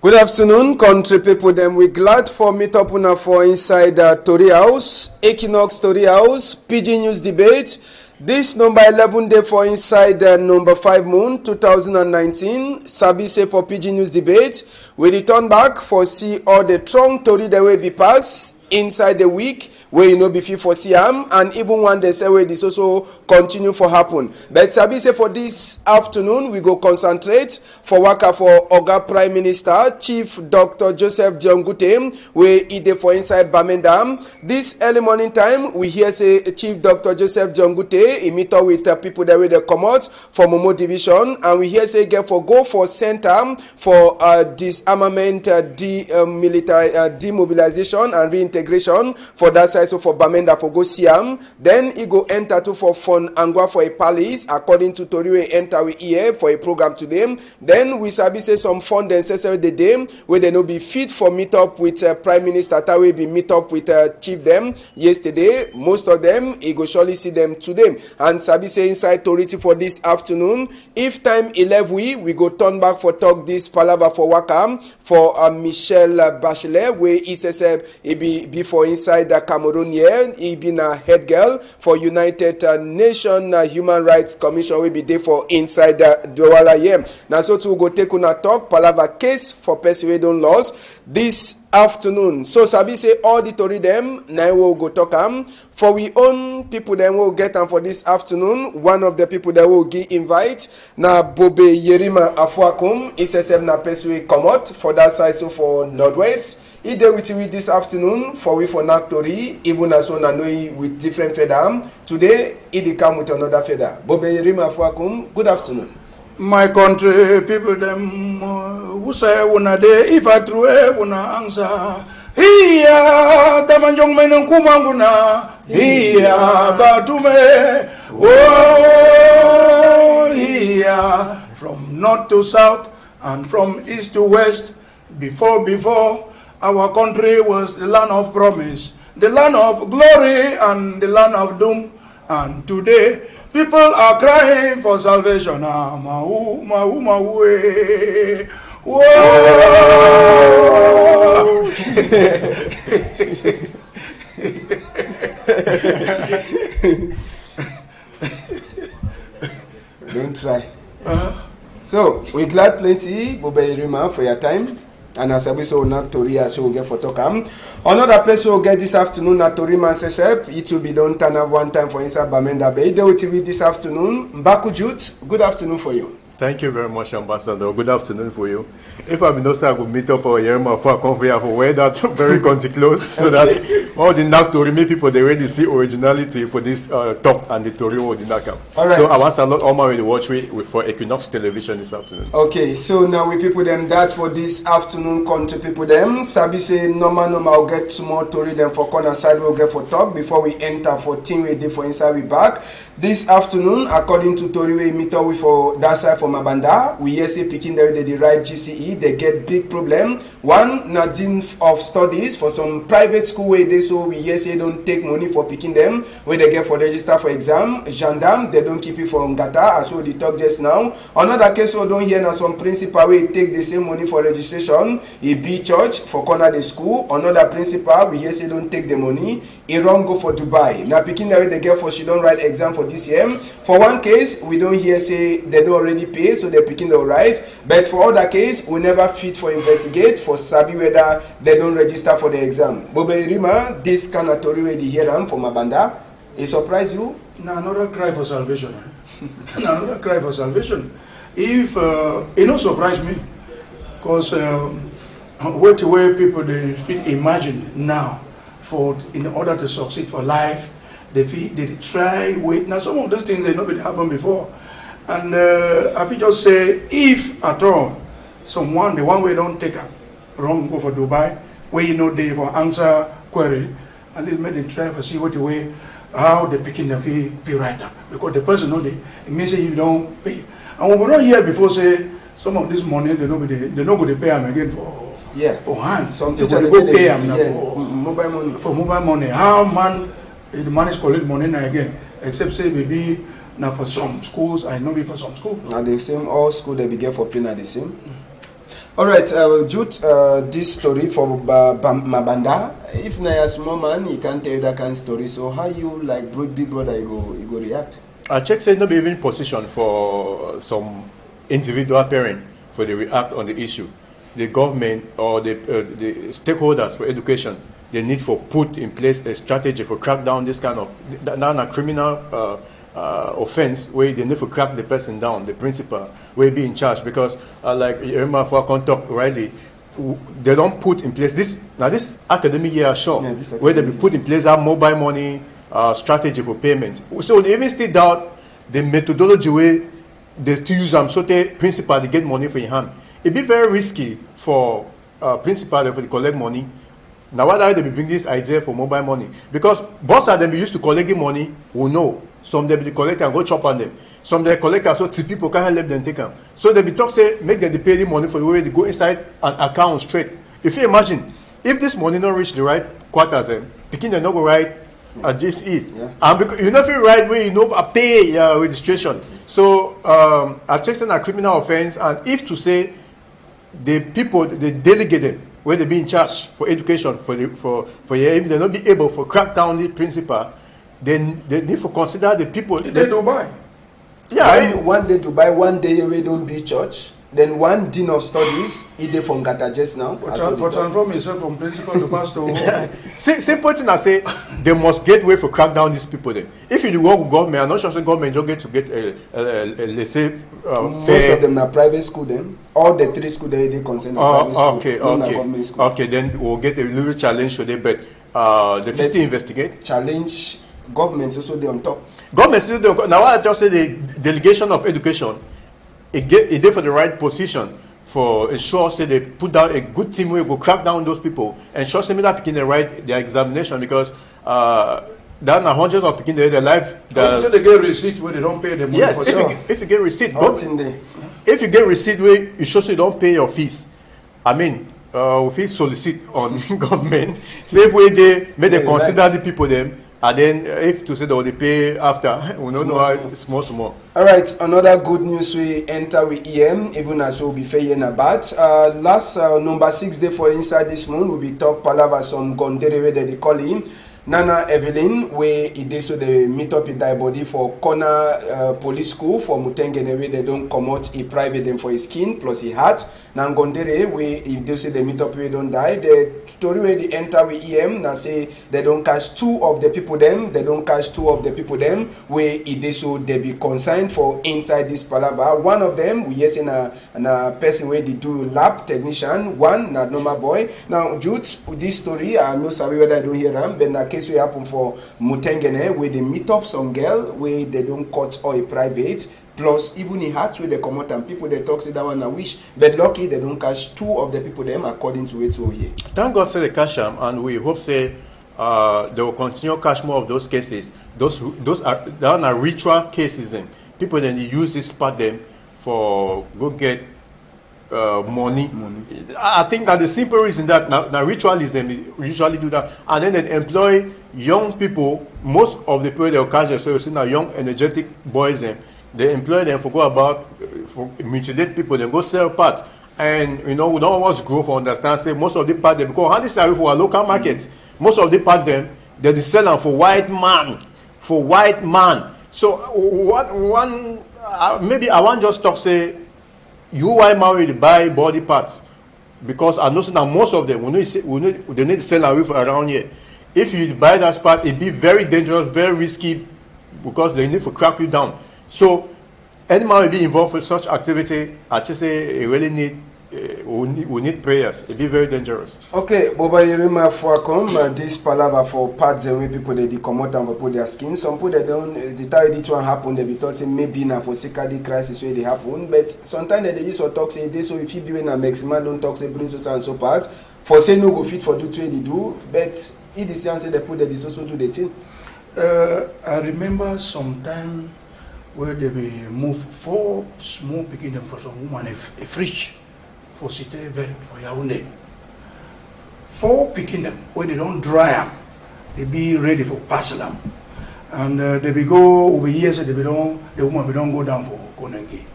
Good afternoon, country people. Them we glad for meet up una for inside Tori House, Equinox Tori House, PIDGIN News Debate. This number 11 day for inside number 5 moon 2019. Sabi say for PIDGIN News Debate. We return back for see all the strong Tori the way be pass inside the week. Where you know be fit for Siam, and even one day say where this also continue for happen. But Sabi say for this afternoon we go concentrate for waka for Oga Prime Minister Chief Dr. Joseph Jongute, where he dey for inside Bamendam. This early morning time we hear say Chief Dr. Joseph Jongute he meet up with people that they come out for Momo Division, and we hear say get for go for center for disarmament, demobilization and reintegration for that side. So for Bamenda for go Siam, then he go enter to for Fon Angwa for a palace according to Toriwe enter we here for a program today. Then we sabi say some fund necessary the day where they no be fit for meet up with Prime Minister Tawe be meet up with Chief them yesterday. Most of them he go surely see them today. And sabi say inside Toriti for this afternoon. If time 11 we go turn back for talk this palava for Wakam for Michelle Bachelet where he says he be for inside the Cameroon here. He been a head girl for United Nations Human Rights Commission. We be there for inside the Douala here. Now so to go take on a talk palava case for person we don't lost this afternoon. So sabi say all the Tori them now we'll go talk for we own people then will get them for this afternoon. One of the people that will give invite na Bobe Yerima Afuakum is na person we come out for that side so for Northwest. He there with you this afternoon for we for Naktori, even as one annoy with different feather. Today he come with another feather. Bobe Yerima Afuakum, good afternoon. My country people them who say una de if I true una answer hiya tamanjong menung kumanguna hiya batume oh hiya from north to south and from east to west. Before our country was the land of promise, the land of glory and the land of doom. And today, people are crying for salvation. Mahu, mahu, mahu, eh. Whoa. Don't try. So, we're glad plenty, Bobe Irima, for your time. And as we saw not Toria, so we'll get for Tokam. Another person will get this afternoon at Torima Sesep. It will be done turn up one time for inside Bamenda Bay. They will TV this afternoon. Mbaku Jute, good afternoon for you. Thank you very much, Ambassador. Good afternoon for you. If I be no sir, I could meet up or Yerma for a conference for where that very country close, so that all the Naktorimi people they already see originality for this talk and the Tori or the Nakam. All right. So I want a lot all my to watch for Equinox television this afternoon. Okay, so now we people them that for this afternoon country people them. Sabi say normal we'll get some more Tori them for corner side we'll get for talk before we enter for team we day for inside we back. This afternoon, according to Tori we meet up with for that side for Mabanda, we hear say picking there they write GCE, they get big problem. One, Nadine of studies for some private school where they so we hear say don't take money for picking them, where they get for register for exam. Gendarme, they don't keep it from Gata, as we talk just now. Another case we don't hear now some principal we take the same money for registration, he be church for corner the school. Another principal, we hear say don't take the money, he wrong go for Dubai. Now picking there they get for she don't write exam for this year. For one case, we don't hear say they don't already pay, so they're picking the right. But for other case, we never fit for investigate for sabi whether they don't register for the exam. Bobe Rima, this kind of Tori we hear from Mabanda, it surprise you? Now another cry for salvation. Another cry for salvation. If it don't surprise me, because what the way people they feel imagine now for in order to succeed for life. They try wait. Now some of those things they never happened before, and I feel just say if at all someone the one way don't take a wrong go for Dubai where you know they for answer query, at least make them try for see what the way how they picking the fee writer because the person know they it means say you don't pay, and we were not here before say some of this money they not go to pay them again for hand. Some they go pay them for mobile money. For mobile money, how man. The man is collecting money now again, except say maybe now for some schools, I know be for some schools. Now the same all school they be get for paying at the same. All right, Jude, this story for Mabanda. If na a small man, he can't tell that kind of story. So how you like big brother you go react? I check say not be even position for some individual parent for the react on the issue. The government or the stakeholders for education, they need for put in place a strategy for crack down this kind of a criminal offense where they need to crack the person down, the principal will be in charge, because like Irma for contact rightly, they don't put in place this academic year where they be put in place that mobile money strategy for payment. So they even still doubt the methodology way they still use them so the principal to get money for your hand. It'd be very risky for principal to collect money. Now why they be bring this idea for mobile money? Because both of them be used to collecting money, we know. Some they be collect and go chop on them. Some they collect and so people can't let them take them. So they be talk say make them pay the money for the way they go inside an account straight. If you imagine, if this money don't reach the right quarters, picking they not go right just eat. Yeah. And because you know feel right way, you know pay registration. So I check a criminal offense, and if to say the people they delegate them where they be in charge for education for if they not be able for crack down the principal, then they need to consider the people. They Dubai. Yeah, one day Dubai, one day we don't be church. Then one dean of studies, he did from Gata just now. For transform himself from principal to pastor. Yeah. Simple thing I say, they must get way for crack down these people then. If you work with government, I'm not sure the government don't get to get let's say most fair. Of them are private school then. All the 3 schools they concern private school. Government school. Okay, then we'll get a little challenge today, but they still investigate. Challenge governments also they on top. Governments still don't. Now I just say the delegation of education. It did for the right position for ensure say they put down a good team where will crack down those people and ensure say that picking the right their examination, because there are hundreds of picking their life. So they get receipt where they don't pay the money. Yes, if you get receipt, if you get receipt where you show you don't pay your fees, I mean if you solicit on government, same way they consider the people them. And then if to say that they pay after, we don't know how small. All right, another good news we enter with EM, even as we'll be fair in about. Last number 6 day for inside this month, we'll be talk palava some Gondere where they call him. Nana Evelyn, where it did so they meet up in their body for corner police school for Mutengene, where they don't come out a private them for his skin plus his hat. Now Gondere, where if they say they meet up, we don't die. The story where they enter with EM, now say they don't catch 2 of the people them, they don't catch 2 of the people them, where it did so they be consigned for inside this palava. One of them, we yes in a person where they do lab technician, one not normal boy. Now Jude, this story, I'm not sorry whether I don't hear them, but case will happen for Mutengene where they meet up some girl where they don't cut or a private, plus even in hearts where they come out and people they talk say that one I wish, but lucky they don't catch 2 of the people them according to it over here. Thank God say they catch them, and we hope say they will continue catch more of those cases. Those are ritual cases then. People then use this part them for go get money. I think that the simple reason that now ritualism they usually do that, and then they employ young people. Most of the people they'll catch, so you see now young energetic boys them. They employ them for go about for mutilate people, then go sell parts. And you know we don't want growth for understand. Say most of the part them because how this are for our local markets. Most of the part them they sell them for white man. So one maybe I want just talk say. You white man will buy body parts because I know that most of them they need to sell away for around here. If you buy that part, it be very dangerous, very risky because they need to crack you down. So any man will be involved with such activity. I just say it really we need prayers. It be very dangerous. Okay, Boba Yerima for come this palava for parts and when people they come out and put their skin. Some people they don't the time this one happen they be talking maybe now for security crisis where they happen, but sometimes they used to talk say this so if you be in a maximum don't talk say bring so and so part for say no go fit for do what they do, but it is say they put that also do the thing. I remember sometime where they be move 4 small picking them for some woman a fridge. For city for Yaoundé. 4 picking them when they don't dry them, they be ready for parcel them, and they be go over years. The woman be don't go down for Konengi.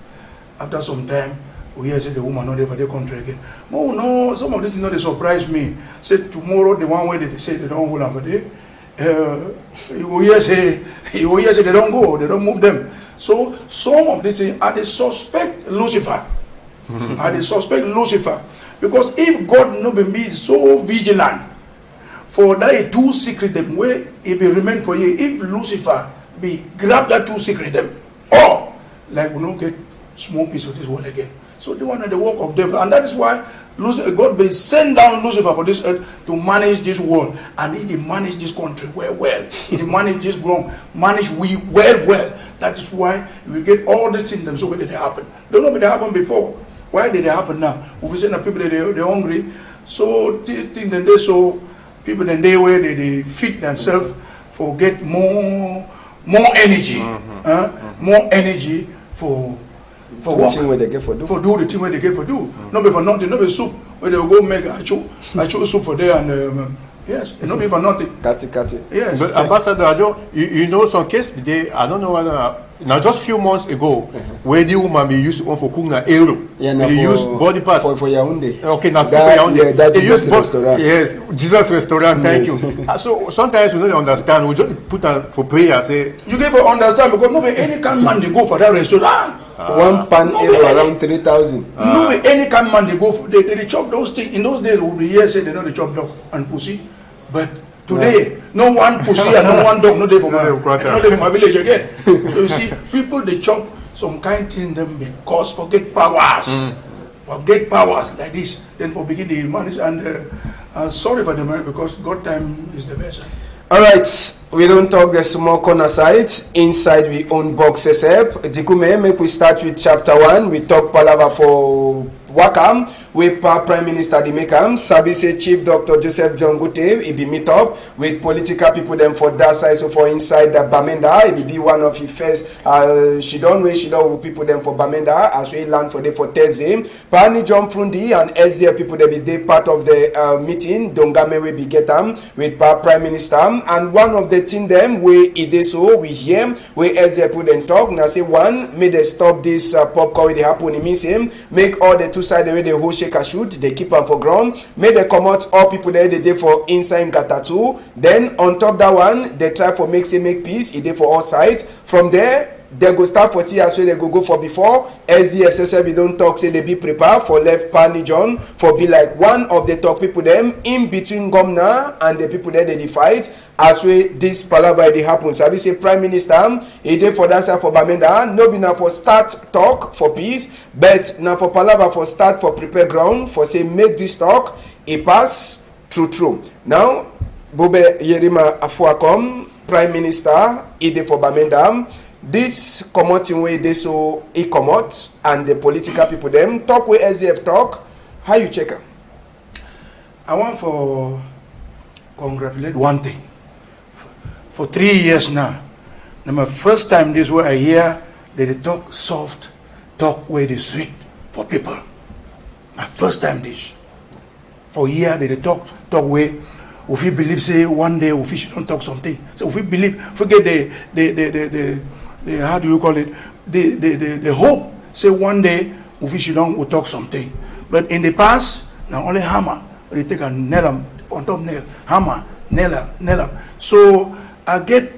After some time, we hear say the woman not there for the country again. Oh no, some of this things not they surprise me. Say tomorrow the one way they say they don't hold on for there. You will hear say they don't go, they don't move them. So some of these things are they suspect Lucifer. Are they suspect Lucifer. Because if God no be so vigilant for that two secret them where it be remain for you, if Lucifer be grab that two secret them, or like we don't get small piece of this world again. So they want the work of devil, and that is why God will send down Lucifer for this earth to manage this world, and he manage this country well. He manage this ground, manage we well. That is why we get all these things. So where did they happen? Don't know if they happened before. Why did they happen now? We say that people they're hungry, so think then they so people then they where they feed themselves for get more energy, more energy for the thing where they get for do. For do the thing where they get for do. Not be for nothing, not be soup where they will go make I chose soup for there and yes, and not be for nothing. Cut it. Yes. But Ambassador, you know some case today, I don't know whether now just few months ago, where the woman be used for cooking an euro. Yeah, they use body parts. For Yaoundé. Okay, now for that, Yaoundé. yeah, that Jesus restaurant. Yes, Jesus restaurant, thank Yes. you. So sometimes we don't understand, we just put on for prayer, say You get for understand because nobody any kind man they go for that restaurant. One pan around 3,000. Nobody any kind man they go for they chop those things. In those days we hear say they know they chop dog and pussy. But today, no one pussy and no one dog, no day for my village again. So you see, people they chop some kind thing them because forget powers. Forget powers like this. Then for begin the manage and sorry for them because God time is the best. Alright, we don't talk the small corner side. Inside we own boxes up. Dikume, make we start with chapter 1. We talk palava for Wakam, with Prime Minister Dimekam, Sabise Chief Dr. Joseph John Gute, he be meet up with political people them for that side, so for inside the Bamenda, he be one of his first, she don't with people them for Bamenda, as we land for them for Thursday. Pani John Prundi and SDF people, they be they part of the meeting, Dongame we be get them with Prime Minister, and one of the thing them, we so we hear, we SDF people then talk, now say one, may they stop this popcorn they happen, it means him, make all the two side the way they hold shake a shoot, they keep them for ground, make they come out all people there they dey for inside Gatatu, then on top that one they try for make peace, it dey for all sides. From there they go start for see as well they go for before SDF we don't talk say they be prepared for left Pani John for be like one of the top people them in between Gomna and the people there they fight as well this palava they happen. So we say Prime Minister he dey for that side for Bamenda no be now for start talk for peace but now for palava for start for prepare ground for say make this talk a pass true. Now Bobe Yerima Afuakom Prime Minister he dey for Bamenda. This commoting way they so he come out and the political people them talk with SDF talk. How you check it? I want for congratulate one thing. For 3 years now, my first time this way I hear they talk soft, talk way they sweet for people. My first time this. For a year they talk way. If you believe say one day if you shouldn't talk something. So if we believe forget the how do you call it? The hope say one day Ufishi don't will talk something. But in the past, now only hammer, they take a nail them on top nail, hammer, nail them. So I get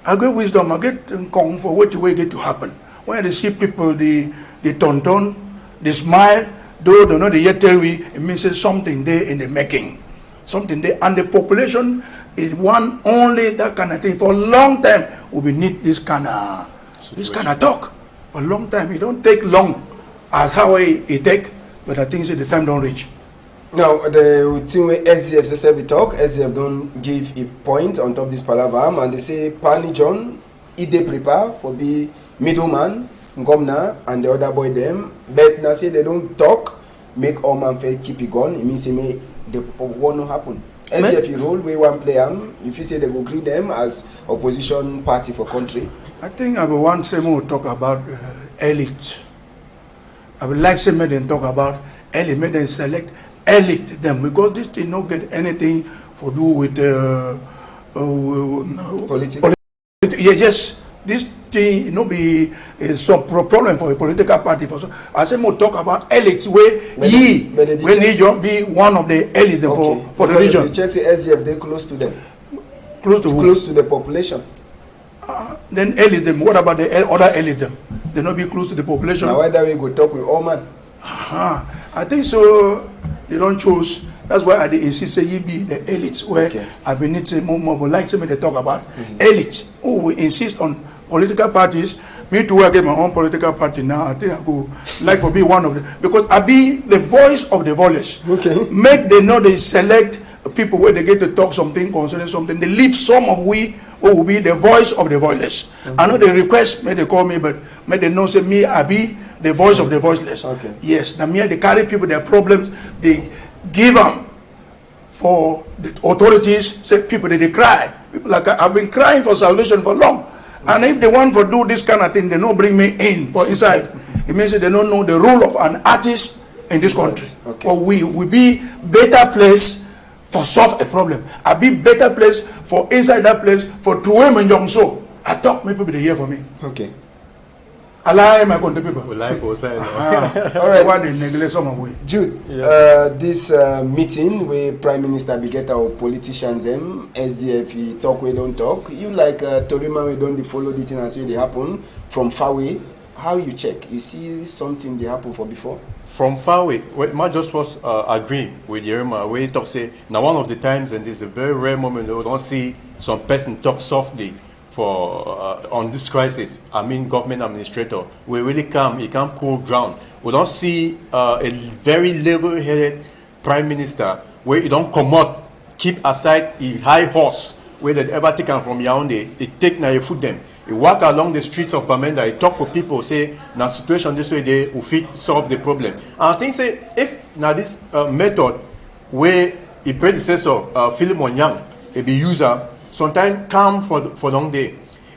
wisdom, I get come for what the way get to happen. When I see people the tonton, they smile, though they know they yet tell me it means something there in the making. Something there, and the population is one only that kind of thing. For a long time, we need this kind of talk. For a long time, it don't take long as how it take, but I think the time don't reach. Now the thing where SDF say we talk, SDF don't give a point on top of this palaver, and they say Pani John, they prepare for be middleman, Gomna, and the other boy them, but now say they don't talk, make all man fair keep it going. It means they may the won't happen. SDF you role we one play if you say they will greet them as opposition party for country. I think I will want to more talk about elite. I would like to make them talk about elite, make them select elite them because this thing not get anything for do with politics. Yes, this thing, no be some problem for a political party. For so, I say more talk about elites where ye when you be one of the elites for the region. The check say SDF they close to them. Close to who? Close to the population. Then elites them. What about the other elites them? They not be close to the population. Now why that we go talk with all man? I think so. They don't choose. That's why at the AC say you be the elites where I been need to more like somebody they talk about elites who will insist on political parties. Me to work in my own political party now. I think I go like for be one of them because I be the voice of the voiceless. Make they know they select people where they get to talk something concerning something. They leave some of we who will be the voice of the voiceless. I know they request may they call me, but may they know say me I be the voice of the voiceless. Yes, now me they carry people their problems. They give them for the authorities. Say people they cry. People like I've been crying for salvation for long, and if they want to do this kind of thing, they don't bring me in for inside. It means that they don't know the role of an artist in this country. Or we be better place for solve a problem. I be better place for inside that place for to him and young so. I talk maybe people they hear for me. I lie my country people. We lie for side. All right. One in neglect some of we. Jude, this meeting where Prime Minister be get our politicians them, SDF he talk we don't talk. You like Torima we don't follow the thing as they happen from far away. How you check? You see something they happen for before? From far away, I just was agree with Yerima where he talk say now one of the times and this is a very rare moment we don't see some person talk softly for on this crisis. I mean government administrator we really calm, he can't cool ground. We don't see a very level-headed prime minister where he don't come out, keep aside a high horse where they ever taken from Yaoundé, he take now you foot them. He walk along the streets of Bamenda, he talk to people, say, now situation this way, they will fit solve the problem. And I think, say, if now this method where the predecessor, Philip Onyang, he be user, sometimes come for long day.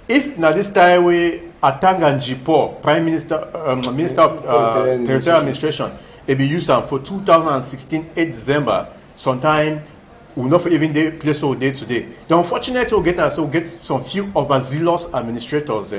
If now this time where Atangan Jipo, Prime Minister, Minister of Territorial Administration, he be user for 2016, 8 December, sometime will not even they place all day today. The unfortunate will get some few overzealous administrators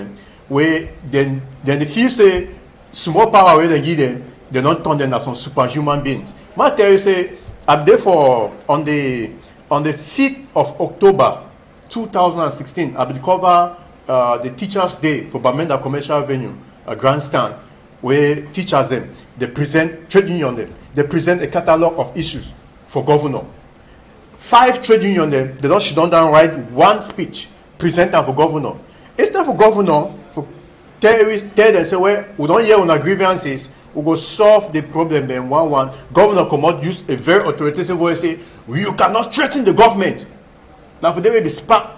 where then they feel say small power where they give them, they don't turn them as some superhuman beings. I tell you say I'm there for on the 5th of October 2016 I will cover the Teachers' Day for Bamenda Commercial Venue, a grandstand where teachers them they present trade union them, they present a catalog of issues for governor. 5 trade unions, they don't sit down and write one speech, present them for governor. Instead for governor, for tell them, say, well, we don't hear on our grievances, we go solve the problem then one. Governor come out, use a very authoritative voice, say, you cannot threaten the government. Now for them, will be spark.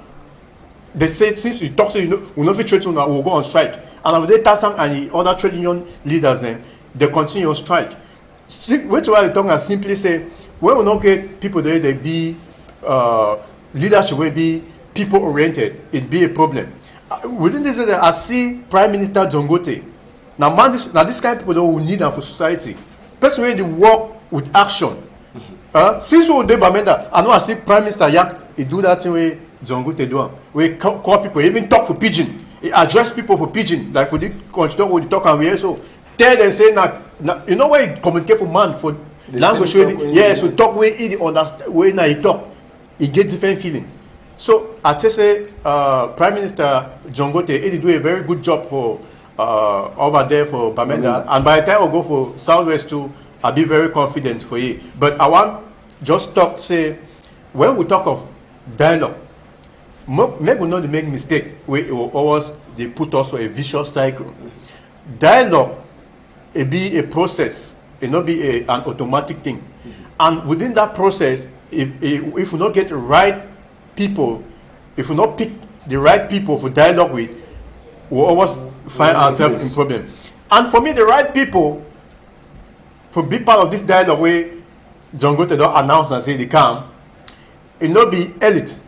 They say, since you talk, so you know, we'll not be threatening, we'll go on strike. And after they Tassam and the other trade union leaders, they continue on strike. Wait while they talk and simply say, when we not get people there, they be leadership will be people oriented. It be a problem. Within this, I see Prime Minister Zongote. Now, man, this kind of people that we need them for society. Personally, they work with action. Since we do Bamenda, I know I see Prime Minister Yak. He do that thing where Zongote do. We call people, even talk for PIDGIN. He address people for PIDGIN, like for the continue with the talk and we also tell them say now, you know why he communicate for man for the language yes, we talk where he understand where now he talk, he get different feeling. So I tell say Prime Minister Zongote, he do a very good job for over there for Bamenda, and by the time I go for Southwest too, I'll be very confident for you. But I want just talk say when we talk of dialogue, make we not make mistake where it will always they put us for a vicious cycle. Dialogue, it be a process. It not be an automatic thing, and within that process, if we not get the right people, if we not pick the right people for dialogue with, we always find ourselves in problem. And for me, the right people for be part of this dialogue where John Gote don't announce and say they come, it not be elite.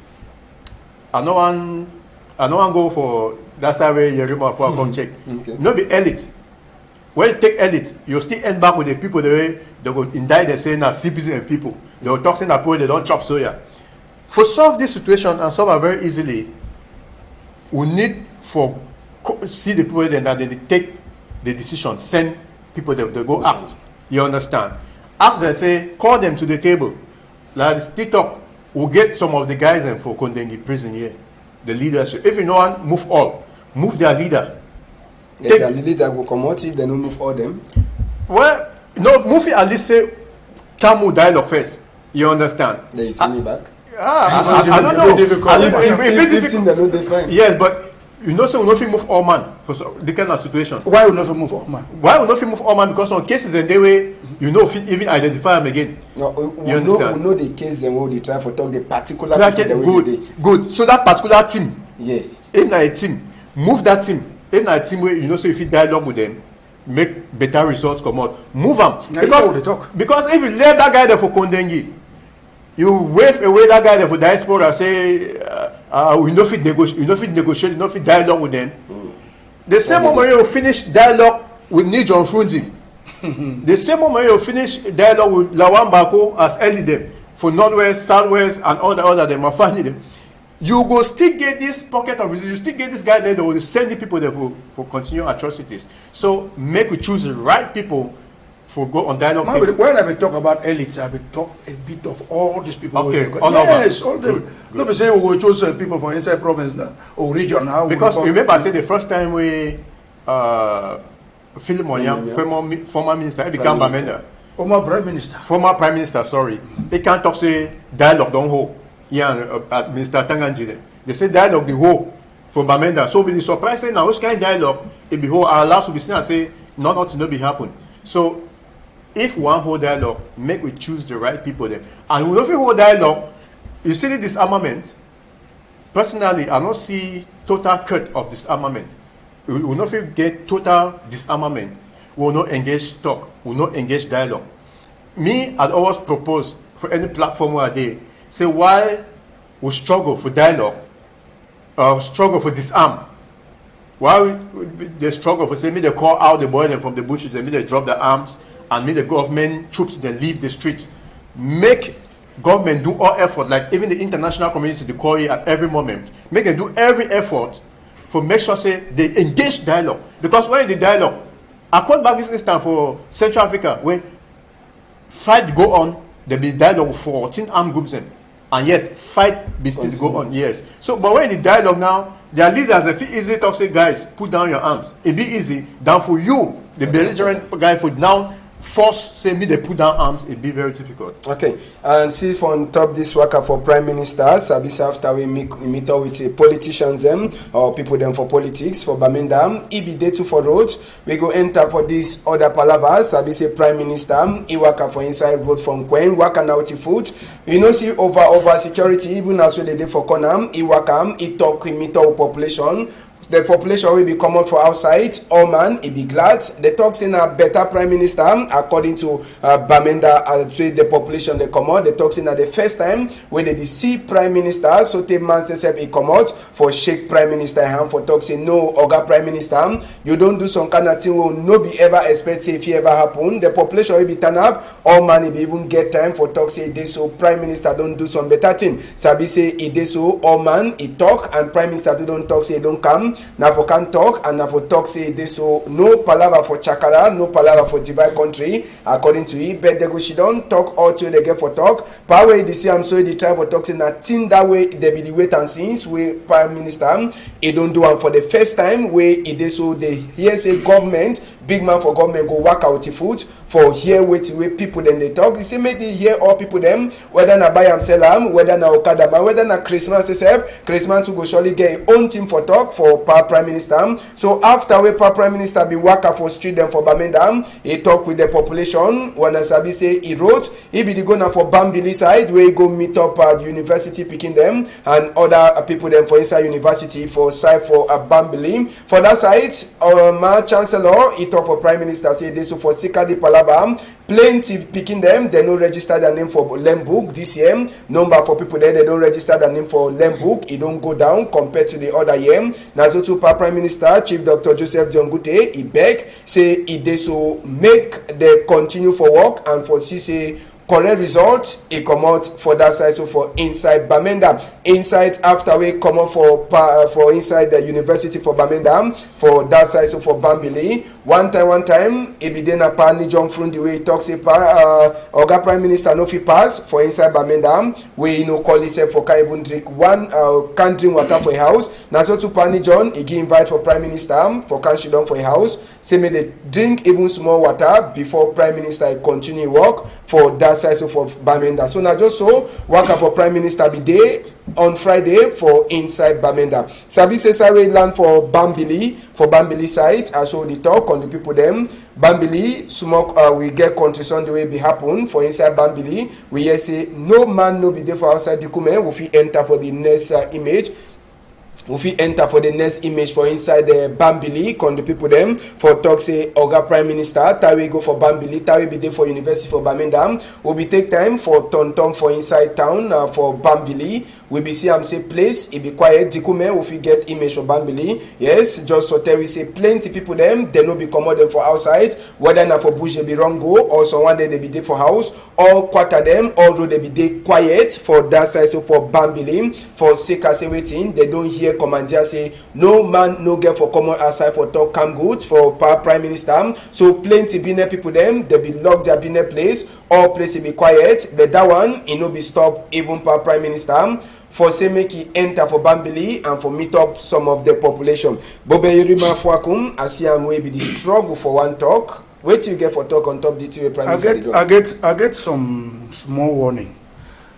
I no one go for that's how way Yerima for come check. Not be elite. When you take elite, you still end back with the people the way they will indict and say now citizen and people. They will talk saying that they don't chop soya. For solve this situation and solve it very easily, we need for see the people then that they take the decision, send people that they go act. You understand? Ask them, say, call them to the table. Like this TikTok will get some of the guys in for Kondengi prison here. The leadership. If you know one, move all. Move their leader. If their leader will come out, if they don't move all them. Well, no, move it at least say Tamu dialogue first. You understand? Then you send me back. I don't know. Yes, but you know, so we don't move all man for the kind of situation. Why we not move all man? Why we not move all man? Because on cases and they way, you know, fit even identify them again. No, we know the case and what they try for talk the particular good. So that particular team, yes, in a team, move that team. In a team where you know, so if you dialogue with them, make better results come out. Move them because if you leave that guy there for Kondengi, you wave away that guy there for diaspora. Say we no fit negotiate, we no fit negotiate, we no fit dialogue with them. The same moment you finish dialogue with Nijon Frunzi, the same moment you finish dialogue with Lawan Bako as early them for Northwest, Southwest, and all the other them are finding them. You go still get this pocket of resources, you still get this guy there that will send the people there for continue atrocities. So make we choose the right people for go on dialogue. When I talk about elites, I will talk a bit of all these people. Okay, all yes, all them. Not be say we will choose people from inside province now or region now. Because remember, I said the first time we Philip Monyam, former minister, he became Bamenda. Former prime minister. Sorry, he can't talk say dialogue don't hold. Yeah, Minister Tanganji. They say dialogue the whole for Bamenda. So be surprised say now which kind of dialogue it be whole our last will be seen and say nothing no be happen. So if one whole dialogue, make we choose the right people there. And we don't hold dialogue, you see the disarmament. Personally, I don't see total cut of disarmament. We will not get total disarmament. We will not engage talk. We will not engage dialogue. Me, I'd always propose for any platform where they say why we struggle for dialogue, struggle for disarm. Why they struggle for say me they call out the boy them from the bushes and me they drop the arms and me the government troops then leave the streets. Make government do all effort, like even the international community they call it at every moment. Make them do every effort for make sure say they engage dialogue. Because when the dialogue, I call back this instance for Central Africa when fight go on, there be dialogue with 14 armed groups and yet fight be still go on. Yes. So but when the dialogue now, their leaders they feel easily talk say guys put down your arms. It be easy than for you, the belligerent guy for now force say me they put down arms, it be very difficult. Okay, and see from top this worker for prime minister, Sabisa after we meet up with politicians or people them for politics for Bamenda, he be day two for roads. We go enter for this other palavas. Sabisa prime minister, he worker for inside road from Queen, work and out foot. You know see over security even as well they day for Konam, he work he talk he meet up with population. The population will be common for outside. All man, he be glad. The talks in a better prime minister, according to Bamenda, the population they come out. The talks in the first time when they see prime minister, so the man says he come out for shake prime minister hand for talks in no Oga prime minister. You don't do some kind of thing will no be ever expect say if it ever happen. The population will be turn up. All man, he be even get time for talks say this so prime minister don't do some better thing. Sabi say he dey so all man he talk and prime minister don't talk say he don't come. Now for can talk and now for talk say this so no palaver for Chakara, no palaver for divine country according to it. But they go she don't talk all to they get for talk. Power they see I'm sorry the try for talk say that thing that way they be the wait and since we prime minister he don't do one for the first time where it is so they hear say government big man for government go work out the foot for here with people then they talk. They say make they hear all people them whether na buy and sell them, whether na Okada man, whether na Christmas itself. Christmas will go surely get his own team for talk for prime minister. So after we prime minister be worker for street them for Bamenda, he talk with the population. When Asabi say he wrote, he be the go for Bambili side where he go meet up at university picking them and other people them for inside university for side for Bambili. For that side, my chancellor he talk for prime minister say this so for Sikadi Palava plenty picking them. They don't register their name for Lembook this year. Number for people there they don't register their name for Lembook. It don't go down compared to the other year. Now so to prime minister Chief Dr. Joseph Jongute he beg say he dey so make they continue for work and for see say correct result e comot for that side. So for inside Bamenda, inside after we come up for inside the university for Bamenda for that side. So for Bambili, one time e be dey na pa ni John from the way he talk say Oga Prime Minister no fit pass for inside Bamenda, we no call himself for can even drink can drink water for a house. Na so to Pani John he give invite for Prime Minister for can she down for a house, say may they drink even small water before Prime Minister continue work for that side. So for Bamenda, so now just so work for Prime Minister be day on Friday for inside Bamenda. Sabi say Sarah land for Bambili side. I show the talk on the people them. Bambili smoke we get country Sunday way be happen for inside Bambili. We hear say no man no be there for outside the kume. We fit enter for the next image. We fit enter for the next image for inside the Bambili. Con the people them for talk say Oga Prime Minister. Tawe go for Bambili. Tawe be there for University for Bamenda. We be take time for Tonton for inside town for Bambili. We be see am say place it be quiet. Dikume we fit get image for Bambili. Yes, just so tell we say plenty people them they no be comot them for outside. Whether na for bush they be wrong go or someone day they be there for house. All quarter them although they be there quiet for that side. So for Bambili for sake say waiting they don't hear commander say no man no get for common outside for talk come good for Prime Minister. So plenty bine people them they be locked their bine place. All place be quiet, but that one it no be stop even Prime Minister for say make he enter for Bambili and for meet up some of the population. Bobe Yurima Fwakum, I see am way be the struggle for one talk. Wait till you get for talk on top the two Prime Minister. I get some small warning.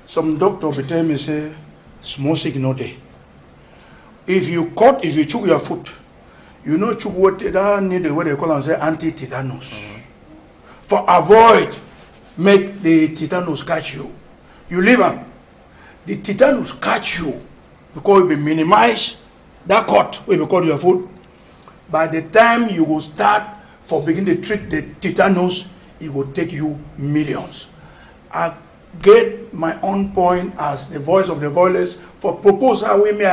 Some doctor be tell me say small sick no day. If you choke your foot, you know choke what that needle what they call and say anti-tetanus. For avoid make the tetanus catch you. You leave them. The tetanus catch you because it will minimize that cut will be cut your foot. By the time you will start for begin to treat the tetanus, it will take you millions. I get my own point as the voice of the voiceless for proposal we may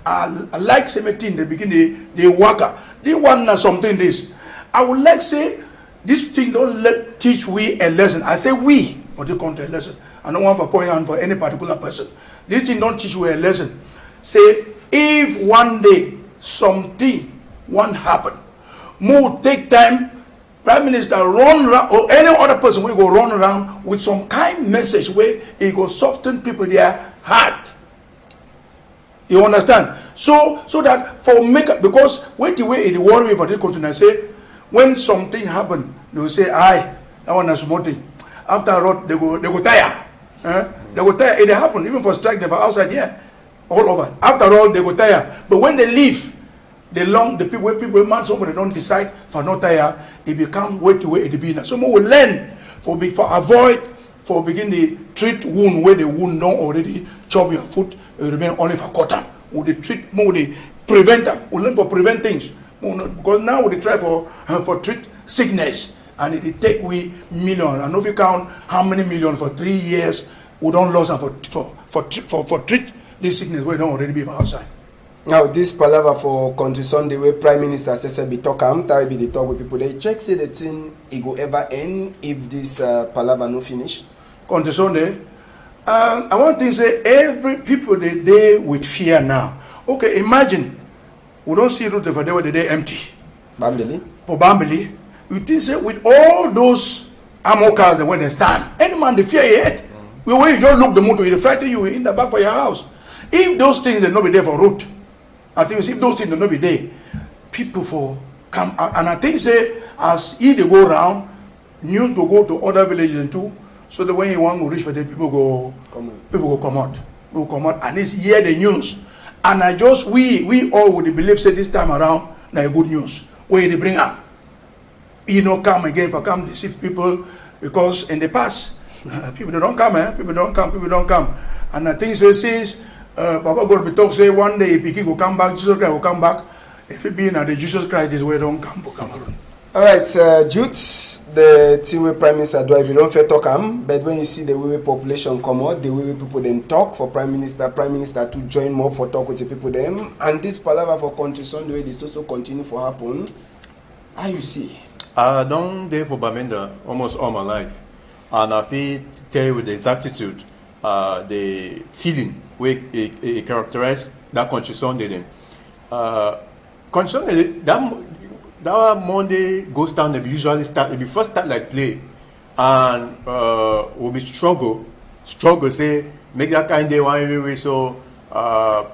I like say in the beginning the worker. They want something this. I would like say this thing don't teach we a lesson. I say we for the country a lesson. I don't want to point out for any particular person. This thing don't teach you a lesson. Say if one day something won't happen, more take time. Prime Minister run around or any other person will go run around with some kind message where it will soften people their heart. You understand? So that for make because when the way it worry for this country, I say when something happen, they will say, "Aye, that one is small thing." After all, they go tire. They go tire. It happen even for strike them for outside here, all over. After all, they go tire. But when they leave, the people man somebody don't decide for not tire, it become way to way it be now. So more will learn for avoid for begin the treat wound where the wound don't already chop your foot remain only for cotton. Would they treat more the preventer? We learn for prevent things. Because now we try for treat sickness and it take we million. And if you count how many million for 3 years, we don't lose them for treat this sickness where don't already be outside. Now this palaver for country Sunday where Prime Minister says be talk that be the talk with people. They check say the thing it go ever end if this palaver no finish. Country Sunday. I want to say every people they day with fear now. Okay, imagine we don't see route for there where they empty. Bambili. For Bambili, you think say with all those ammo cars that when they stand, any man they fear your head. When you just look the motor, they frighten you in the back for your house. If those things they not be there for route, I think if those things they not be there, people for come out. And I think say as they go around, news will go to other villages and too. So that when you want to reach for them, people go come out. Will come out and least hear the news. And I just we all would believe say this time around na good news. Where they bring up, come again for come deceive people because in the past people don't come, people don't come. And I think say since Papa God be talk say one day Piki will come back, Jesus Christ will come back. If it be now the Jesus Christ is where don't come for Cameroon. All right, Jutes, the two-way Prime Minister drive, you don't fair talk but when you see the way population come out, the way people then talk for Prime Minister to join more for talk with the people them, and this palaver for country Sunday this also continue for happen. How you see? I don't there for Bamenda almost all my life. and I feel tell you with the exactitude the feeling where it characterize that country Sunday them. Country Sunday that Monday goes down. They usually start. They first start like play, and will be struggle say make that kind of day one anyway. So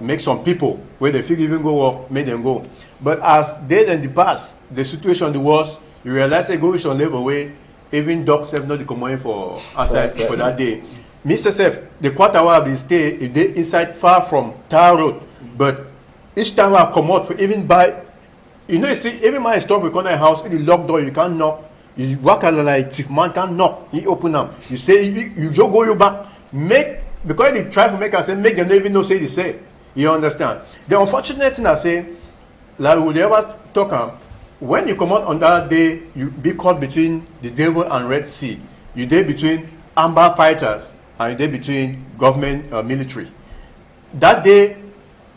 make some people where they feel even go up, make them go. But as they in the past, the situation the worst, you realize they go on level where even dogs have not the command for outside for that day. Mr. Sef, the quarter hour be stay if they inside far from Tar Road, but each time I come out for even by, you know, you see, even my store we come to a house, in the locked door, you can't knock. You walk like if man can't knock, he open them. You say you just go you back, make because they try to make us say make them even know say the same. You understand? The unfortunate thing I say, like would they ever talk when you come out on that day, you be caught between the devil and Red Sea. You day between amber fighters and you day between government military. That day,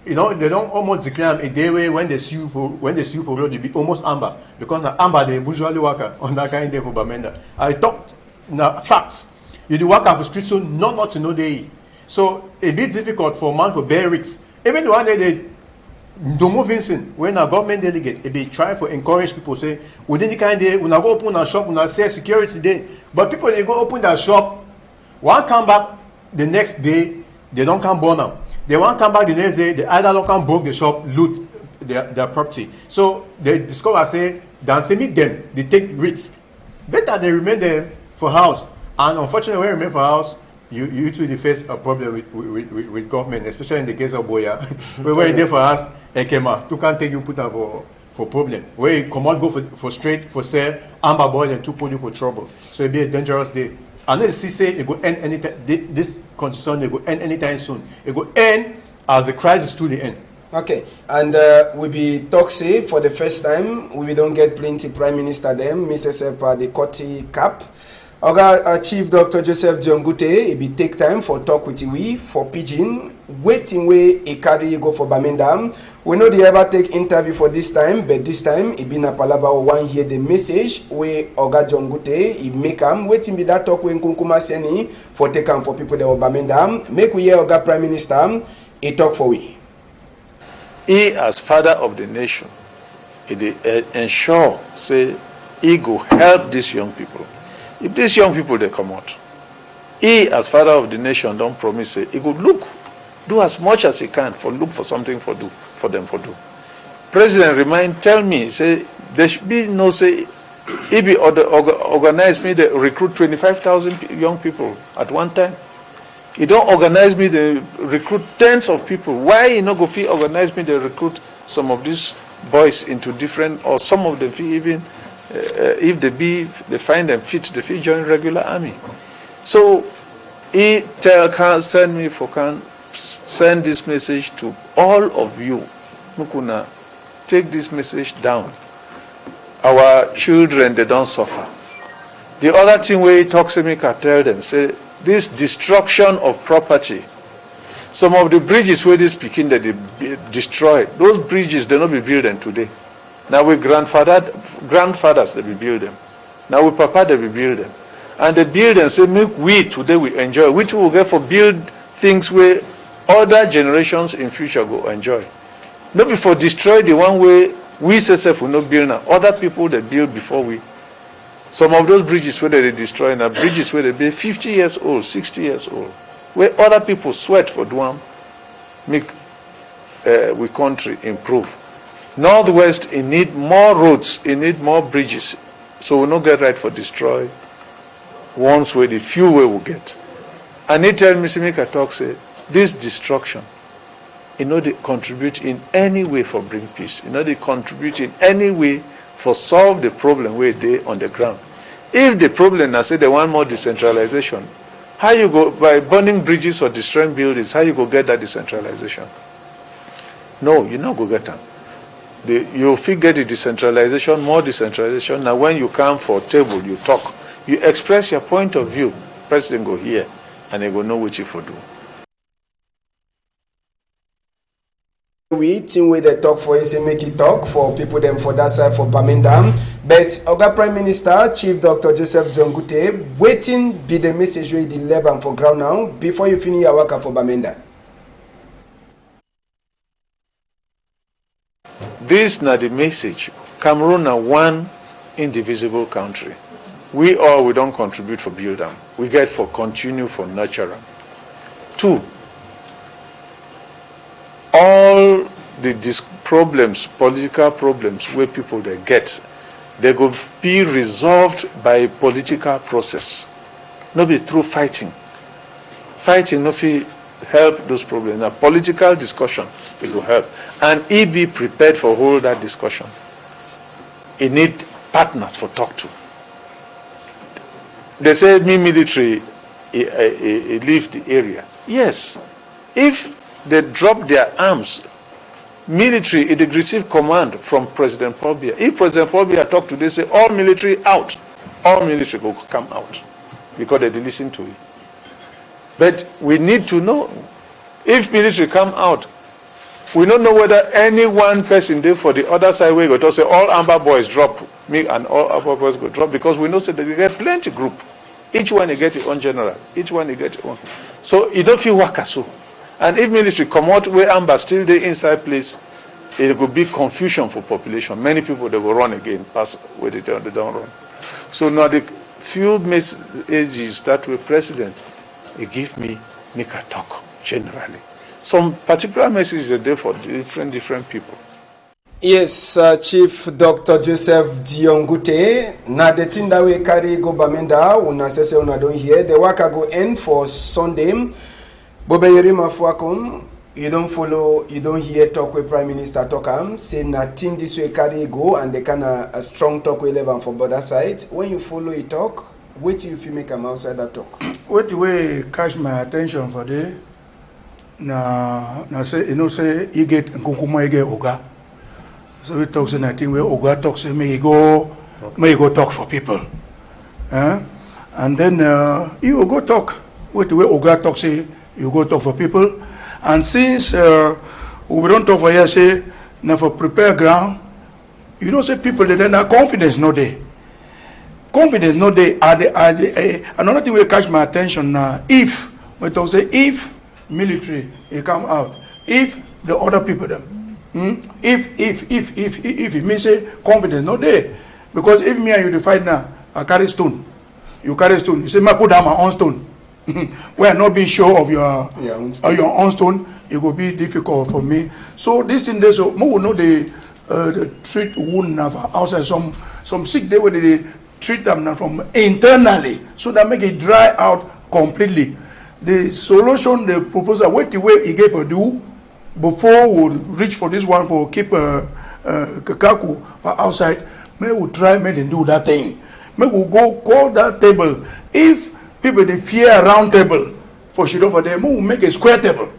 you know, they don't almost declare a day where when they sue for road, they be almost amber because the amber they usually work on that kind of day for Bamenda. I talked facts. You do work for street so not to know they. So it be difficult for man for bear risks. Even the one they don't move in when a government delegate they try to encourage people say within the kind of day when I go open a shop when I say security day, but people they go open that shop, one come back the next day they don't come burn them. They won't come back the next day, they either don't come broke the shop, loot their property. So they discover say than say meet them, they take risks. Better they remain there for house. And unfortunately when you remain for house, you too face a problem with government, especially in the case of Boya. Where they for us, Ekema, you can't take you put them for problem. Where you come out go for straight for sale, amber boy and to put you for trouble. So it be a dangerous day. And let's see say it go end anytime. This concern it go end anytime soon. It go end as the crisis to the end. Okay, and we be talk say for the first time we don't get plenty prime minister them, Mr. Sepa the Koti cap. Our Chief Dr. Joseph Diongute, he be take time for talk with we for PIDGIN, waiting way a carry go for Bamenda. We know they ever take interview for this time, but this time he been a palava one hear the message where Oga Diongute he make waiting be that talk when Kunkuma Seni for take for people that were Bamenda. Make we hear Oga Prime Minister he talk for we. He as father of the nation, he ensure say he go help these young people. If these young people they come out, he as father of the nation don't promise say he could do as much as he can for look for something for them for do. President tell me say there should be no say he be organize me to recruit 25,000 young people at one time. He don't organize me to recruit tens of people. Why he not go fee organize me to recruit some of these boys into different or some of them fee even. If they find them fit, they join regular army. So he can send this message to all of you. Mukuna, take this message down. Our children they don't suffer. The other thing where he talks to me can tell them, say this destruction of property. Some of the bridges where this Peking that they destroy, those bridges they not be building today. Now we grandfathers they be build them. Now we papa they be build them. And they build and say make we today we enjoy, which we will get for build things where other generations in future go enjoy. Not before destroy the one way we self will not build now. Other people they build before we. Some of those bridges where they destroy now, bridges where they be 50 years old, 60 years old, where other people sweat for doing make we country improve. Northwest, it need more roads, it need more bridges. So we'll not get right for destroy ones where the few way we'll get. And he tell me, Simika talk say, this destruction, they contribute in any way for bring peace. They contribute in any way for solve the problem where they on the ground. If the problem now say they want more decentralization, how you go by burning bridges or destroying buildings, how you go get that decentralization? No, you not go get them. You figure the decentralization, more decentralization. Now when you come for table, you talk. You express your point of view. President go here and they go know what you for do. We team with the talk for say make it talk for people them for that side for Bamenda. But Oga Prime Minister Chief Dr. Joseph Dion-Ngute, waiting be the message we deliver for ground now before you finish your work for Bamenda. This is not the message. Cameroon are one indivisible country. We don't contribute for build them. We get for continue for nurture them. 2, all the problems, political problems where people they get, they go be resolved by political process. Not be through fighting. Fighting not help those problems. Now political discussion it will help. And he be prepared for hold that discussion. He need partners for talk to. They say military leave the area. Yes. If they drop their arms, military, it receive command from President Paul Biya. If President Paul Biya talk today, say all military out, all military will come out because they listen to it. But we need to know if military come out, we don't know whether any one person there for the other side will go to say all Amber boys drop, me and all Amber boys go drop because we know that they get plenty group. Each one they get their own general, each one they get their own. So you don't feel waka so. And if military come out where Amber still there inside place, it will be confusion for population. Many people they will run again, pass where they don't run. So now the few messages that were president, he give me make a talk generally. Some particular messages are there for different people. Yes, Chief Dr. Joseph Dion-Ngute. Now the thing that we carry go Bamenda, una sese una don't hear. The work go end for Sunday. Bobe Yerima Fuakum, you don't follow, you don't hear talk with Prime Minister talk say nothing this way carry go and they kind of a strong talk with 11 for border side. When you follow it talk, wait till you make them outside that talk. What way catch my attention for the na say you know say you get Nkukuma you get Oga. So we talk say nothing where Oga talk say may you go talk for people. And then you go talk. What way Oga talk say you go talk for people. And since we don't talk for here, say, now for prepare ground, you know, say people, they don't have confidence, no day. Confidence, no day. Another thing will catch my attention now, if, we talk say, if military, it come out, if the other people, them, if it means say, confidence, no day. Because if me and you fight now, I carry stone, you carry stone, you say, I put down my own stone. We are not being sure of your own stone. It will be difficult for me. So this thing there, so we will know the treat wound outside. Some sick day where they treat them now from internally, so that make it dry out completely. The solution, the proposal, what the way he gave for do before we reach for this one for keep Kakaku for outside. May we try, make them do that thing. May we go call that table. If people they fear a round table for shit over there, we make a square table.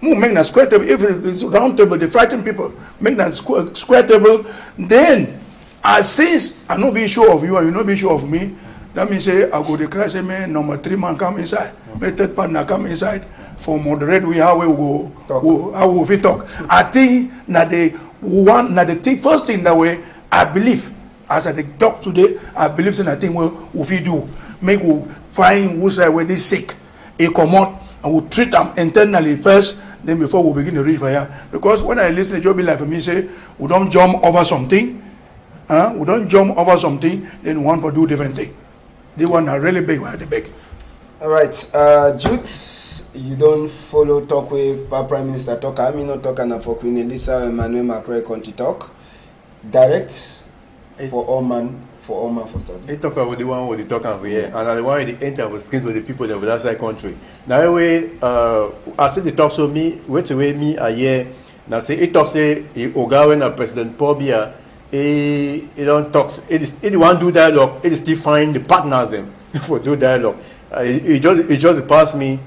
We make a square table. If it's a round table, they frighten people. Make that square table. Then, since I not be sure of you and you not be sure of me, that means say I go to cry say me number 3 man come inside, my third partner come inside for moderate we how we go talk. How we talk. I think now the thing first thing that way I believe as I talk today, I believe in I think we do. Make we find who's where they sick, they come out and we treat them internally first, then before we begin to reach fire. Because when I listen to Joe be like for me say, we don't jump over something, we don't jump over something, then we want to do different thing. They want are really big, they big. All right, Jude, you don't follow talk with Prime Minister talk. I mean not talking for Queen Elisa Emmanuel Macron country talk. Direct for all man. For Saudi. He talk about the one with the talk over here, and the one with the enter was skin to the people of that side country. Now way, I see the talk so me, wait away me a year. Now say it talk say Oga when President Paul Biya, he don't talk. He want do dialogue. He still find the partners them for do dialogue. He just pass me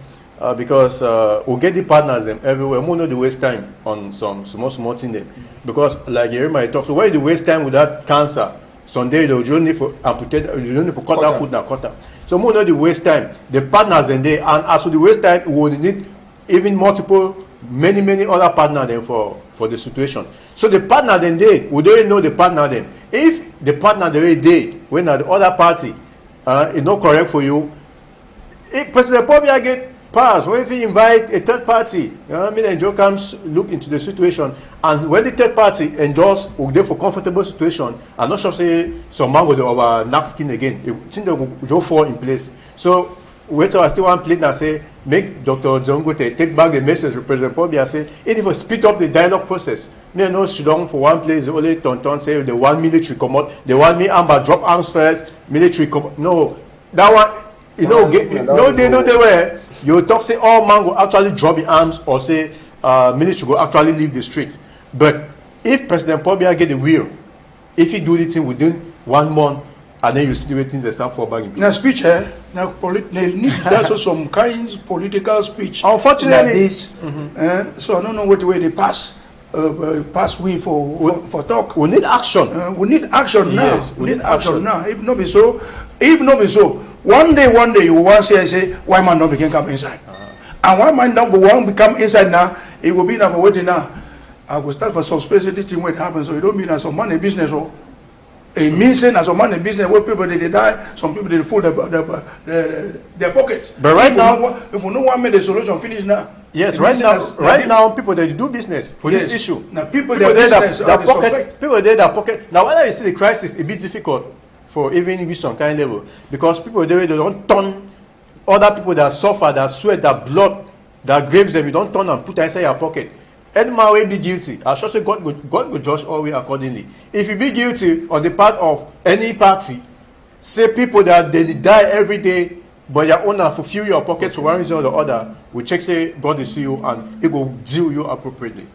because we get the partners them everywhere. We know the waste time on some small thing them because like you might talk. So why the waste time with that cancer? Sunday, you don't need for amputate, you don't need for cut out food now, cut out. So more not the waste time. The partners in there, and as for the waste time, we will need even multiple many other partners then for the situation. So the partner then we don't know the partner then. If the partner they when the other party is not correct for you, if President Pobia get pass, or if he invite a third party, you know what I mean, and Joe comes look into the situation, and when the third party endorse or they for comfortable situation, I'm not sure say some man will over knock skin again. You think they will go fall in place. So wait till I still want to play and say make Dr. Zongo take back the message to President Pobia say if you speed up the dialogue process. Me no sit down for one place, only Tonton say the one military come out, the one me Amber drop arms first, military come. No, that one you know they were. You talk say all man will actually drop the arms or say military will actually leave the street. But if President Pobia get the will, if he do the thing within 1 month, and then you see the way things are start for bagging. Now speech, now they need also some kinds of political speech. Unfortunately, so I don't know what way they pass we for talk. We need action. We need action now. Yes, we need action now. If not be so, one day you want to say why man not become come inside, and why man not become inside now? It will be enough for waiting now. I will start for suspecting this thing when it happens. So it don't mean that some money business or. It means that some money business where people they die, some people they fool their pockets. But right now, if we know one made the solution finish now. Yes, right now, people they do business for this issue. Now people their business their pocket. People there their pocket. Now whether you see the crisis, a bit difficult for even reach some kind of level because people there they don't turn other people that suffer, that sweat, that blood, that grapes them. You don't turn and put inside your pocket. Any man will be guilty. I should say God will judge all way accordingly. If you be guilty on the part of any party, say people that they die every day, but your owner fulfill your pockets for one reason or the other, we check say God is you and He will deal you appropriately.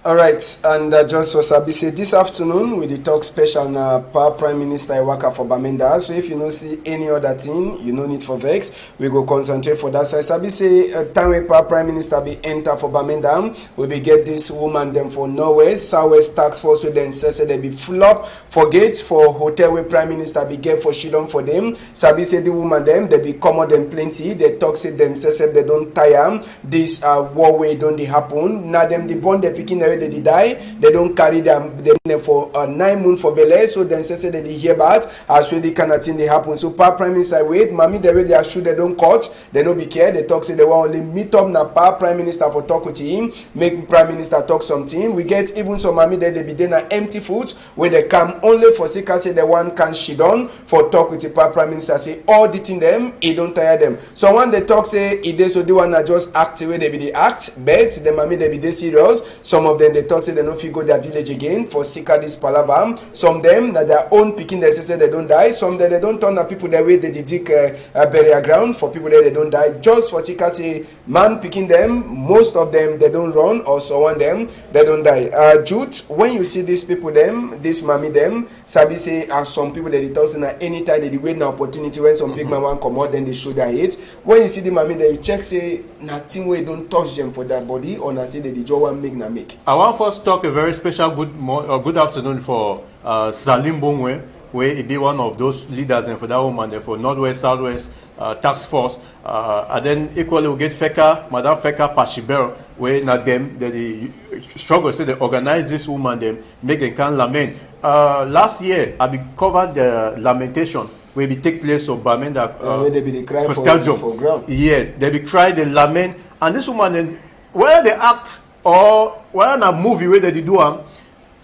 All right, and just for Sabise, this afternoon we talk special na Prime Minister Iwaka for Bamenda. So if you don't see any other thing, you no need for vex. We go concentrate for that side. Sabise, time when Prime Minister be enter for Bamenda, we be get this woman them for Norway, Southwest Tax Force, so then say they be full up for gates for hotel where Prime Minister be get for shilong for them. Sabise the woman them, they be come out them plenty. They talk say them say they don't tire. This war way don't they happen. Now them the bond they picking they die, they don't carry them for 9 months for belay, so then say they hear about as well the kind of thing they happen. So Prime Minister wait, mommy the way they are sure they don't cut, they don't be care, they talk say they want only meet up na Prime Minister for talk with him, make Prime Minister talk something. We get even some mommy there they be there na empty foot where they come only for sick say the one can shit on for talk with the Prime Minister say all the thing them, he don't tire them. So when they talk say it is so they wanna just act the way they be the act, but the mommy they be they serious. Some of them they talk say they no fit go their village again for sika this palaver. Some them that their own picking they say they don't die. Some they don't turn the people their way they dig burial ground for people there they don't die. Just for sika say man picking them, most of them they don't run or so on them they don't die. Jude, when you see these people them, this mommy them, Sabi say as some people that they talk say na anytime they wait an opportunity when some big man want come out then they show their hate. When you see the mommy they check say nothing way don't touch them for their body or na say they just want make na make. I want first talk a very special good afternoon for Salim Bongwe, where he be one of those leaders and for that woman and for Northwest Southwest Task Force. And then equally we get Feka, Madam Feka Pashibero, where not them they struggle say they organize this woman them make them can lament. Last year I be covered the lamentation where it take place of Bamenda where they be the cry for ground. Yes, they be cry, they lament, and this woman then whether they act or when a movie where they do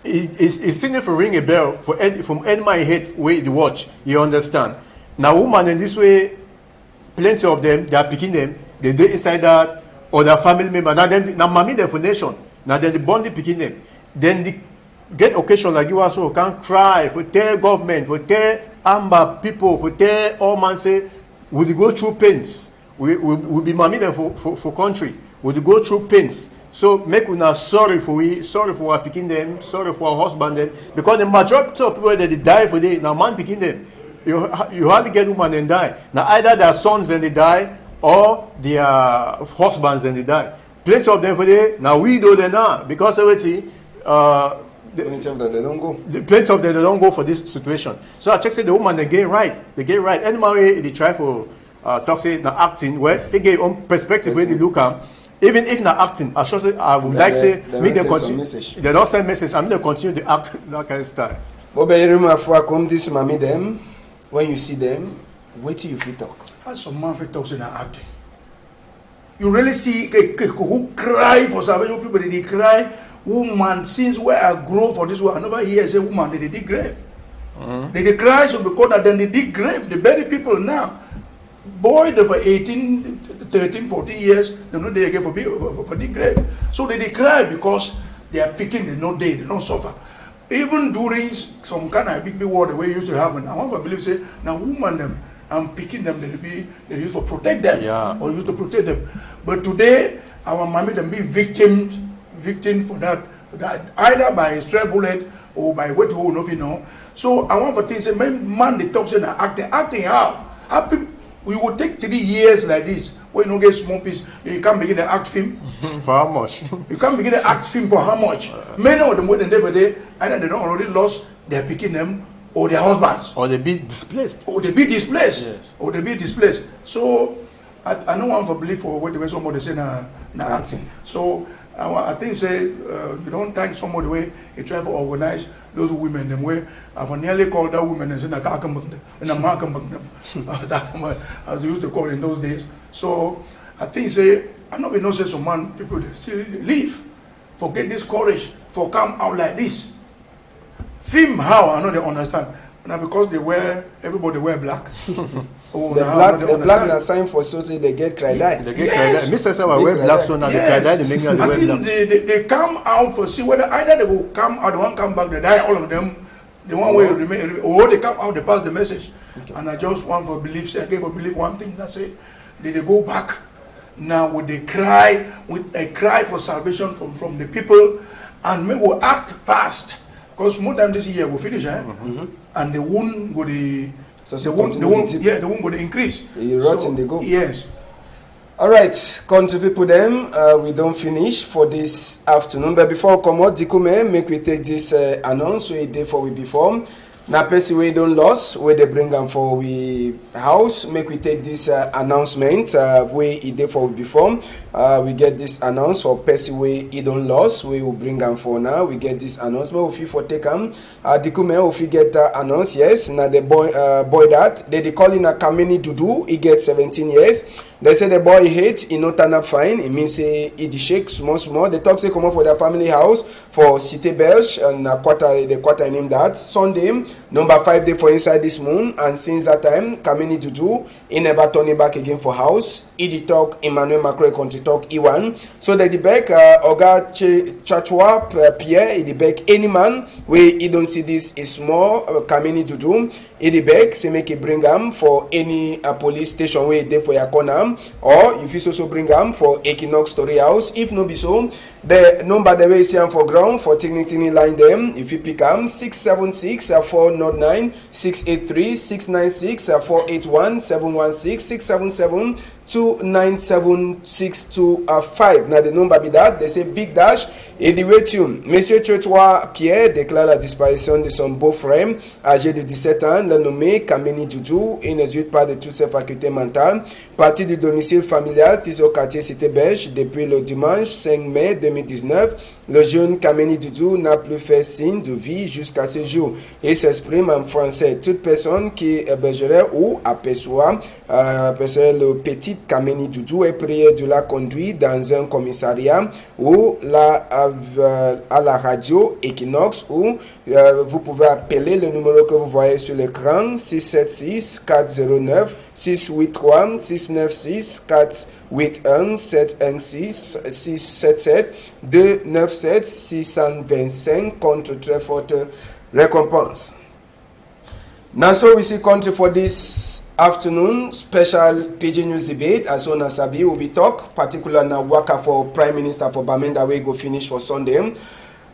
it's seen for ring a bell from end my head way the watch. You understand? Now woman in this way, plenty of them they are picking them. They do inside that or their family member. Now then now mommy their nation. Now then the bond picking them. Then the get occasion like you also can cry for tell government, for tell Amber people, for tell all man say would you go through pains? We be mommy them for country. Would you go through pains? So make una sorry for our picking them, sorry for our husband them, because the majority of people that they die for day now man picking them. You hardly get woman and die. Now either their sons and they die or their husbands and they die. Plenty of them for day now we do them now because everything plenty of them they don't go. Plenty of them they don't go for this situation. So I check say the woman they get right. They get right. Any way they try for talk say now acting where they get on perspective where they look at. even if not acting, I would like say make them continue. They don't send message. I'm gonna continue to act that kind of style. Bobe Yeruma Fuakum, this mommy them, when you see them, wait till you feel talk. How some man fit talks in acting? You really see who cry for salvation? People they cry. Woman, since where I grow for this one, I never hear say woman they dig grave. They cry so because then they dig grave. They bury people now. Boy, they for 18, 13, 14 years, they know they again for dig grave. So they cry because they are picking, they know they don't suffer. Even during some kind of big war the way it used to happen, I want to believe say now woman them. I'm picking them, they used to protect them, or used to protect them. But today, our mommy them be victim for that either by a stray bullet or by what you know. So I want to think, say, man, the talk saying acting how? We will take 3 years like this. When you get small piece, you can't begin to act film. For how much? You can't begin to act film for how much? Many of them more than day for day, either they don't already lost, they're picking them. Or their husbands. Or they be displaced. Yes. Or they be displaced. So, I don't want to believe for what the way somebody say na acting. So, I think say, you don't thank somebody way, you try to organize those women them way. I've nearly called that women and said, as they used to call in those days. So, I think say, I know we know say some man, people they still leave. Forget this courage, for come out like this. Film how I know they understand. Now because everybody wear black. The black na sign for something they get cry die. They get cry die. Mr. Sawa wear black so now they cry die. They make them wear black. They come out for see whether either they will come out, the one come back, they die. All of them, the one way remain, or they come out, they pass the message. Okay. And I just want for belief. Say again for belief one thing. I say they go back. Now with a cry for salvation from the people, and we will act fast. Because more than this year will finish, and the wound will the wound will increase. You rot in the go. Yes. All right, country people, them we don't finish for this afternoon. But before we come out, Dikume, make we take this announce we did for we before. Now, person we don't lost, where they bring them for we house. Make we take this announcement. We did for before. We get this announce for person we don't lost. We will bring them for now. We get this announcement. If you for take them, Dikume, if you get announce, yes. Now the boy that they call in a Kamini Dudu. He gets 17 years. They say the boy hate, he not turn up fine. It means say he shake small. They talk say come up for their family house for Cité Belge and the quarter name that Sunday. Number 5 day for inside this moon, and since that time, Kamini Dudu, he never turn it back again for house. He talk Emmanuel Macron country talk Iwan. So they back Oga Chachwa Pierre, he back any man where he don't see this is small Kamini Dudu. He back say make he bring him for any police station where they for your corner, or if you also bring him for Equinox Story House. If no be so, the number the way see him for ground for technically line them. If you pick him 676 409 683 696 481 716 677 29762 Now the number be that they say big dash et the way tune. Monsieur Chochoa Pierre déclare la disparition de son beau-frère âgé de 17 ans, le nommé Kamini Dudu, et ne jouit pas de toutes ses facultés mentales. Parti du domicile familial, 6 au quartier Cité Belge depuis le dimanche 5 mai 2019. Le jeune Kamini Dudu n'a plus fait signe de vie jusqu'à ce jour. Il s'exprime en français. Toute personne qui hébergerait ou aperçoit le petit Kamini Dudu est prié de la conduire dans un commissariat ou à la radio Equinox, ou vous pouvez appeler le numéro que vous voyez sur l'écran 676 409 683 696 481 716 677 297 625 contre très forte récompense. Now, so we see country for this afternoon special PIDGIN news debate. As soon as Sabi will be talk, particularly now worker for Prime Minister for Bamenda we go finish for Sunday.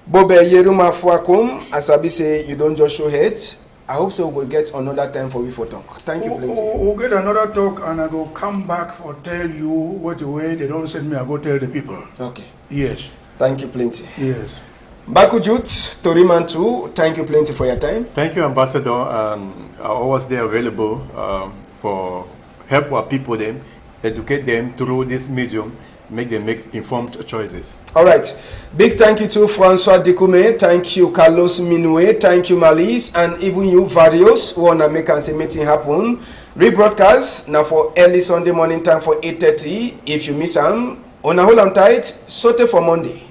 Bobe Yeruma Fuakum, as Sabi say you don't just show hate. I hope so we'll get another time for we for talk. Thank you plenty. We'll get another talk and I go come back for tell you what the way they don't send me, I go tell the people. Okay. Yes. Thank you plenty. Yes. Bakujut, Torimantu, thank you plenty for your time. Thank you, Ambassador. I'm always there available for help our people, them, educate them through this medium. make them make informed choices. All right. Big thank you to Francois Dekume. Thank you, Carlos Minue. Thank you, Malise. And even you, Varios, who want to make a meeting happen. Rebroadcast now for early Sunday morning time for 8:30. If you miss them, on a hold on tight, sote for Monday.